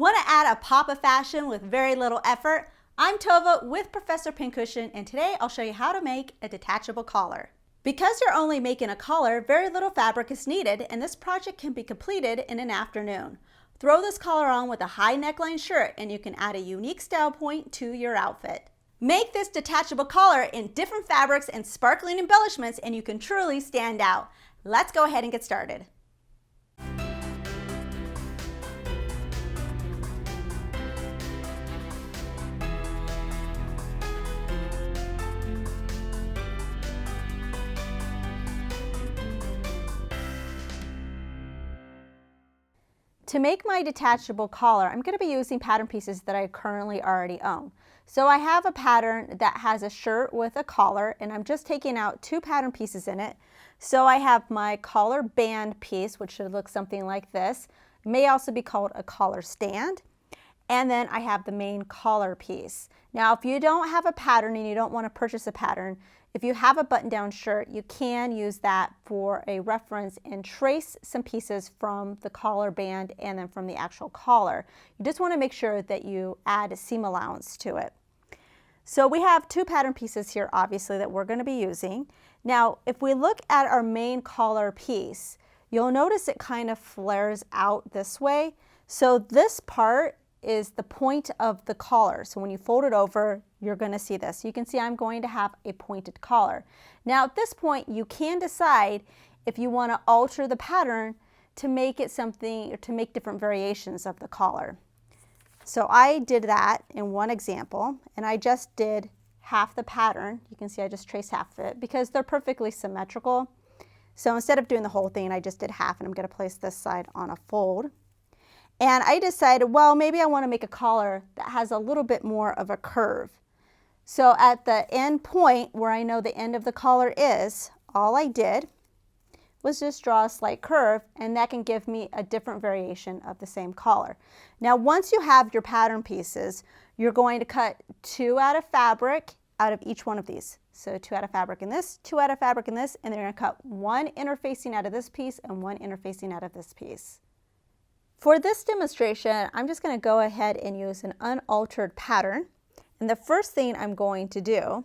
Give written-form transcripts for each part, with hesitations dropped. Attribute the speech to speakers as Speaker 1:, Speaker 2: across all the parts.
Speaker 1: Want to add a pop of fashion with very little effort? I'm Tova with Professor Pincushion, and today I'll show you how to make a detachable collar. Because you're only making a collar, very little fabric is needed, and this project can be completed in an afternoon. Throw this collar on with a high neckline shirt and you can add a unique style point to your outfit. Make this detachable collar in different fabrics and sparkling embellishments and you can truly stand out. Let's go ahead and get started. To make my detachable collar, I'm going to be using pattern pieces that I currently already own. So I have a pattern that has a shirt with a collar, and I'm just taking out two pattern pieces in it. So I have my collar band piece, which should look something like this. It may also be called a collar stand. And then I have the main collar piece. Now, if you don't have a pattern and you don't want to purchase a pattern, if you have a button-down shirt, you can use that for a reference and trace some pieces from the collar band and then from the actual collar. You just want to make sure that you add a seam allowance to it. So we have two pattern pieces here, obviously, that we're going to be using. Now, if we look at our main collar piece, you'll notice it kind of flares out this way. So this part is the point of the collar. So when you fold it over, you're going to see this. You can see I'm going to have a pointed collar. Now at this point, you can decide if you want to alter the pattern to make it something, or to make different variations of the collar. So I did that in one example, and I just did half the pattern. You can see I just traced half of it because they're perfectly symmetrical. So instead of doing the whole thing, I just did half, and I'm going to place this side on a fold. And I decided, well, maybe I want to make a collar that has a little bit more of a curve. So at the end point where I know the end of the collar is, all I did was just draw a slight curve, and that can give me a different variation of the same collar. Now once you have your pattern pieces, you're going to cut two out of fabric out of each one of these. So two out of fabric in this, two out of fabric in this, and then you're going to cut one interfacing out of this piece and one interfacing out of this piece. For this demonstration, I'm just going to go ahead and use an unaltered pattern. And the first thing I'm going to do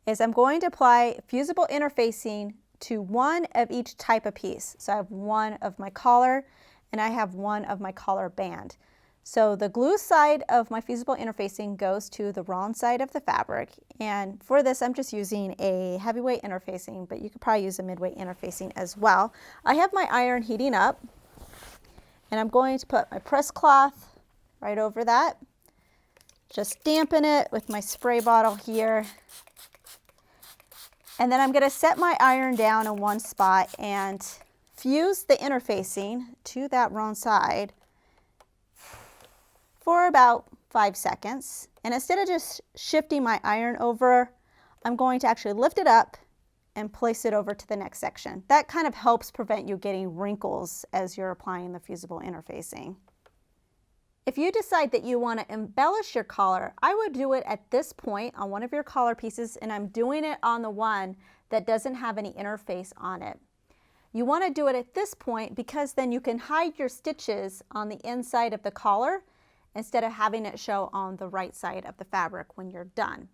Speaker 1: is I'm going to apply fusible interfacing to one of each type of piece. So I have one of my collar and I have one of my collar band. So the glue side of my fusible interfacing goes to the wrong side of the fabric. And for this, I'm just using a heavyweight interfacing, but you could probably use a midweight interfacing as well. I have my iron heating up. And I'm going to put my press cloth right over that. Just dampen it with my spray bottle here. And then I'm going to set my iron down in one spot and fuse the interfacing to that wrong side for about 5 seconds. And instead of just shifting my iron over, I'm going to actually lift it up and place it over to the next section. That kind of helps prevent you getting wrinkles as you're applying the fusible interfacing. If you decide that you want to embellish your collar, I would do it at this point on one of your collar pieces, and I'm doing it on the one that doesn't have any interface on it. You want to do it at this point because then you can hide your stitches on the inside of the collar instead of having it show on the right side of the fabric when you're done.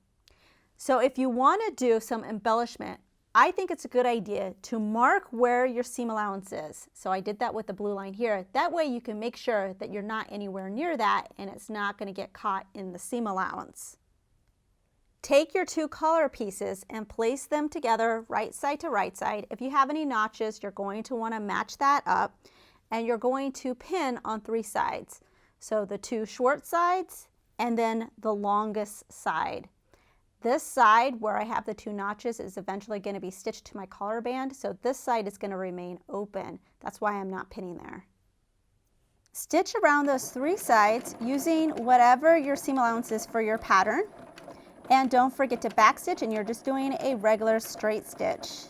Speaker 1: So if you want to do some embellishment, I think it's a good idea to mark where your seam allowance is. So I did that with the blue line here. That way you can make sure that you're not anywhere near that and it's not going to get caught in the seam allowance. Take your two collar pieces and place them together right side to right side. If you have any notches, you're going to want to match that up, and you're going to pin on 3 sides. So the 2 short sides and then the longest side. This side where I have the 2 notches is eventually going to be stitched to my collar band, so this side is going to remain open. That's why I'm not pinning there. Stitch around those 3 sides using whatever your seam allowance is for your pattern. And don't forget to backstitch, and you're just doing a regular straight stitch.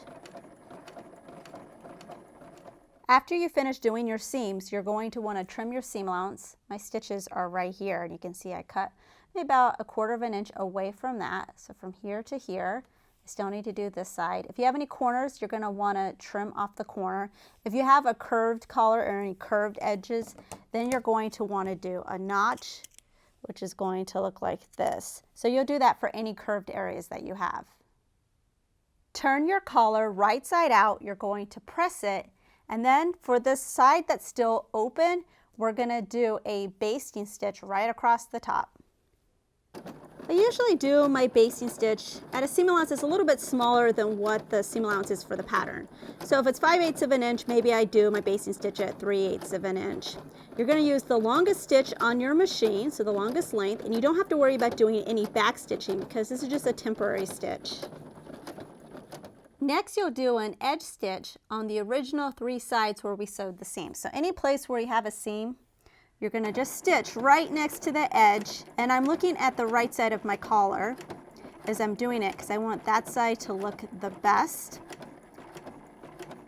Speaker 1: After you finish doing your seams, you're going to want to trim your seam allowance. My stitches are right here, and you can see I cut about 1/4 of an inch away from that. So from here to here, I still need to do this side. If you have any corners, you're going to want to trim off the corner. If you have a curved collar or any curved edges, then you're going to want to do a notch, which is going to look like this. So you'll do that for any curved areas that you have. Turn your collar right side out. You're going to press it, and then for this side that's still open, we're going to do a basting stitch right across the top. I usually do my basting stitch at a seam allowance that's a little bit smaller than what the seam allowance is for the pattern. So if it's 5/8 of an inch, maybe I do my basting stitch at 3/8 of an inch. You're going to use the longest stitch on your machine, so the longest length, and you don't have to worry about doing any back stitching because this is just a temporary stitch. Next, you'll do an edge stitch on the original 3 sides where we sewed the seam. So any place where you have a seam, you're going to just stitch right next to the edge, and I'm looking at the right side of my collar as I'm doing it because I want that side to look the best.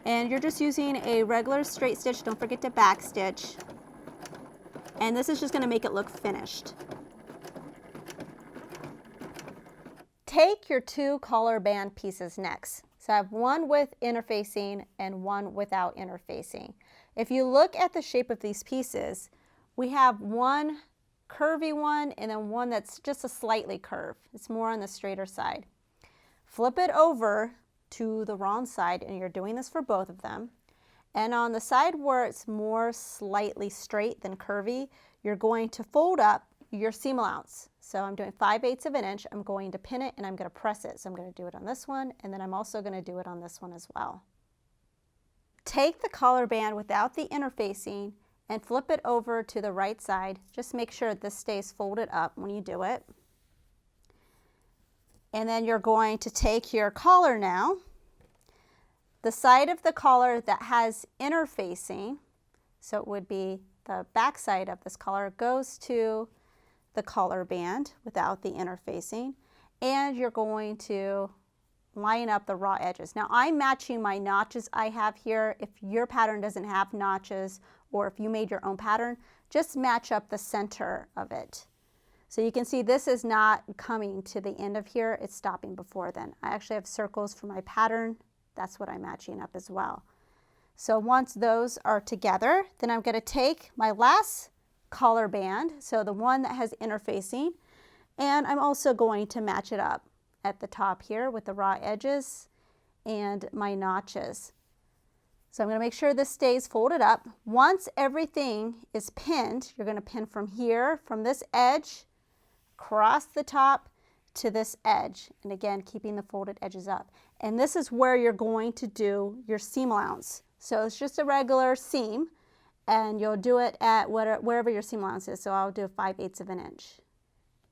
Speaker 1: And you're just using a regular straight stitch, don't forget to back stitch. And this is just going to make it look finished. Take your 2 collar band pieces next. So I have one with interfacing and one without interfacing. If you look at the shape of these pieces, we have one curvy one and then one that's just a slightly curved. It's more on the straighter side. Flip it over to the wrong side, and you're doing this for both of them. And on the side where it's more slightly straight than curvy, you're going to fold up your seam allowance. So I'm doing 5/8 of an inch. I'm going to pin it and I'm going to press it. So I'm going to do it on this one, and then I'm also going to do it on this one as well. Take the collar band without the interfacing and flip it over to the right side. Just make sure this stays folded up when you do it. And then you're going to take your collar now. The side of the collar that has interfacing, so it would be the back side of this collar, goes to the collar band without the interfacing, and you're going to line up the raw edges. Now I'm matching my notches I have here. If your pattern doesn't have notches, or if you made your own pattern, just match up the center of it. So you can see this is not coming to the end of here, it's stopping before then. I actually have circles for my pattern. That's what I'm matching up as well. So once those are together, then I'm going to take my last collar band, so the one that has interfacing, and I'm also going to match it up at the top here with the raw edges and my notches. So I'm going to make sure this stays folded up. Once everything is pinned, you're going to pin from here, from this edge, across the top to this edge. And again, keeping the folded edges up. And this is where you're going to do your seam allowance. So it's just a regular seam, and you'll do it at wherever your seam allowance is. So I'll do 5/8 of an inch.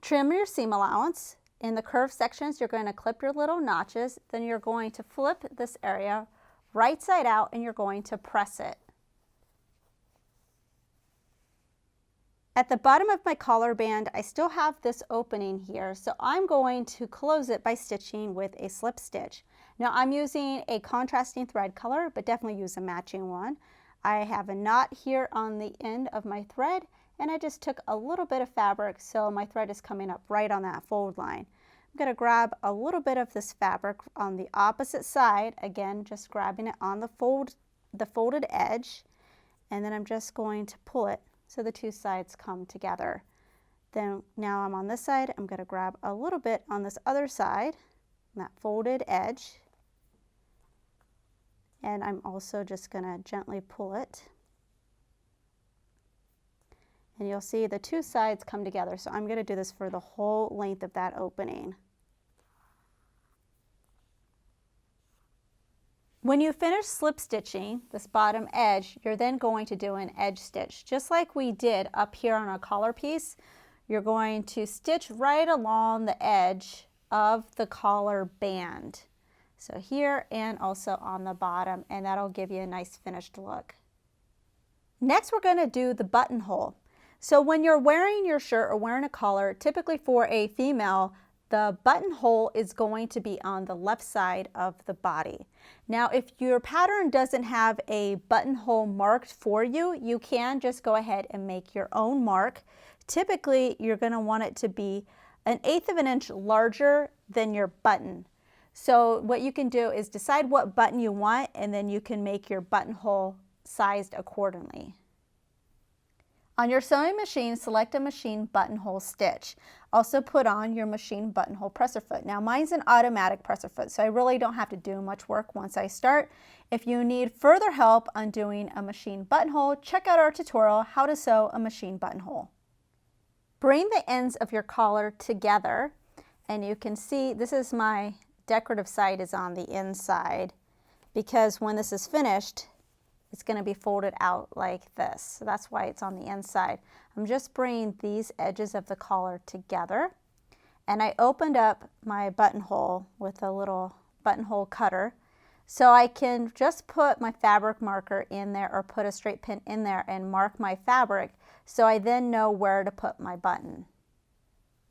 Speaker 1: Trim your seam allowance. In the curved sections, you're going to clip your little notches. Then you're going to flip this area right side out, and you're going to press it. At the bottom of my collar band, I still have this opening here, so I'm going to close it by stitching with a slip stitch. Now I'm using a contrasting thread color, but definitely use a matching one. I have a knot here on the end of my thread, and I just took a little bit of fabric, so my thread is coming up right on that fold line. I'm going to grab a little bit of this fabric on the opposite side, again just grabbing it on the folded edge, and then I'm just going to pull it so the two sides come together. Then now I'm on this side, I'm going to grab a little bit on this other side, on that folded edge, and I'm also just going to gently pull it. And you'll see the two sides come together, so I'm going to do this for the whole length of that opening. When you finish slip stitching this bottom edge, you're then going to do an edge stitch. Just like we did up here on our collar piece, you're going to stitch right along the edge of the collar band. So here and also on the bottom, and that'll give you a nice finished look. Next, we're going to do the buttonhole. So when you're wearing your shirt or wearing a collar, typically for a female, the buttonhole is going to be on the left side of the body. Now, if your pattern doesn't have a buttonhole marked for you, you can just go ahead and make your own mark. Typically, you're going to want it to be 1/8 of an inch larger than your button. So what you can do is decide what button you want, and then you can make your buttonhole sized accordingly. On your sewing machine, select a machine buttonhole stitch. Also put on your machine buttonhole presser foot. Now mine's an automatic presser foot, so I really don't have to do much work once I start. If you need further help on doing a machine buttonhole, check out our tutorial, How to Sew a Machine Buttonhole. Bring the ends of your collar together, and you can see this is my decorative side is on the inside, because when this is finished, it's going to be folded out like this. So that's why it's on the inside. I'm just bringing these edges of the collar together, and I opened up my buttonhole with a little buttonhole cutter, so I can just put my fabric marker in there or put a straight pin in there and mark my fabric, so I then know where to put my button.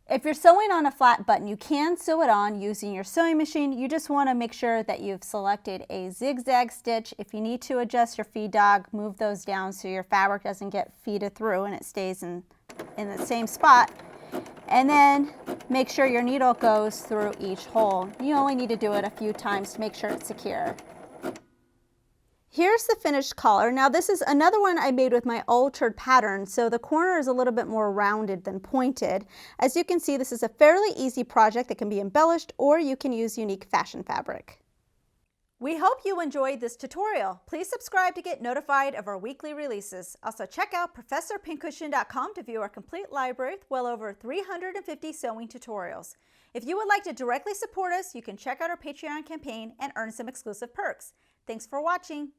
Speaker 1: If you're sewing on a flat button, you can sew it on using your sewing machine. You just want to make sure that you've selected a zigzag stitch. If you need to adjust your feed dog, move those down so your fabric doesn't get feeded through and it stays in the same spot. And then make sure your needle goes through each hole. You only need to do it a few times to make sure it's secure. Here's the finished collar. Now this is another one I made with my altered pattern, so the corner is a little bit more rounded than pointed. As you can see, this is a fairly easy project that can be embellished, or you can use unique fashion fabric. We hope you enjoyed this tutorial. Please subscribe to get notified of our weekly releases. Also check out ProfessorPincushion.com to view our complete library with well over 350 sewing tutorials. If you would like to directly support us, you can check out our Patreon campaign and earn some exclusive perks. Thanks for watching.